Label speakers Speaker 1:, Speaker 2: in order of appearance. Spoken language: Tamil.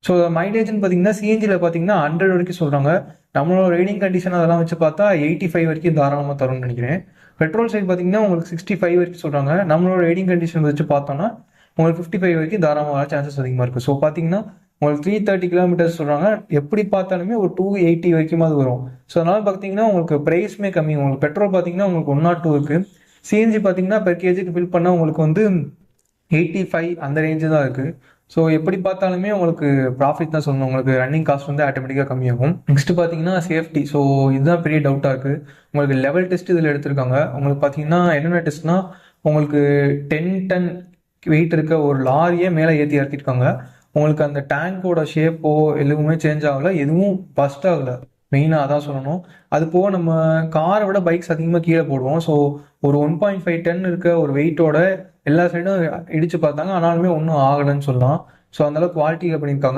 Speaker 1: ஸோ மைலேஜ்னு பார்த்தீங்கன்னா சிஎன்ஜியில் பார்த்தீங்கன்னா 100 வரைக்கும் சொல்கிறாங்க. நம்மளோட ரைடிங் கண்டிஷன் அதெல்லாம் வச்சு பார்த்தா 85 வரைக்கும் தாராளமாக தரும்னு நினைக்கிறேன். பெட்ரோல் சைடு பார்த்தீங்கன்னா உங்களுக்கு 65 வரைக்கும் சொல்கிறாங்க. நம்மளோட ரைடிங் கண்டிஷன் வச்சு பார்த்தோம்னா உங்களுக்கு 55 வரைக்கும் தாராளமாக வர சான்சஸ் அதிகமாக இருக்குது. ஸோ பார்த்தீங்கன்னா உங்களுக்கு 330 கிலோமீட்டர்ஸ் சொல்கிறாங்க. எப்படி பார்த்தாலுமே ஒரு 280 வரைக்குமாவது வரும். ஸோ அதனால் பார்த்தீங்கன்னா உங்களுக்கு ப்ரைஸுமே கம்மி. உங்களுக்கு பெட்ரோல் பார்த்தீங்கன்னா உங்களுக்கு 102 இருக்குது. சிஎன்ஜி பார்த்தீங்கன்னா பெர் கேஜிக்கு ஃபில் பண்ணால் உங்களுக்கு வந்து 85 அந்த ரேஞ்சு தான் இருக்குது. ஸோ எப்படி பார்த்தாலுமே உங்களுக்கு ப்ராஃபிட் தான் சொல்லணும். உங்களுக்கு ரன்னிங் காஸ்ட் வந்து ஆட்டோமேட்டிக்காக கம்மியாகும். நெக்ஸ்ட் பார்த்தீங்கன்னா சேஃப்டி. ஸோ இதுதான் பெரிய டவுட்டாக இருக்குது. உங்களுக்கு லெவல் டெஸ்ட் இதில் எடுத்திருக்காங்க. உங்களுக்கு பார்த்தீங்கன்னா என்னென்ன டெஸ்ட்னா உங்களுக்கு 10 டன் வெயிட் இருக்க ஒரு லாரியே மேலே ஏற்றி இறக்கிருக்காங்க. உங்களுக்கு அந்த டேங்கோட ஷேப்போ எதுவுமே சேஞ்ச் ஆகலை, எதுவும் பஸ்ட் ஆகலை. மெயினாக அதான் சொல்லணும். அது போக நம்ம காரை விட பைக்ஸ் அதிகமாக கீழே போடுவோம். ஸோ ஒரு 1.5 டன் இருக்க ஒரு வெயிட்டோட எல்லா சைடும் இடிச்சு பார்த்தாங்க, ஆனாலுமே ஒன்றும் ஆகலைன்னு சொல்லலாம். ஸோ அந்தளவுக்கு குவாலிட்டியில் பண்ணியிருக்காங்க.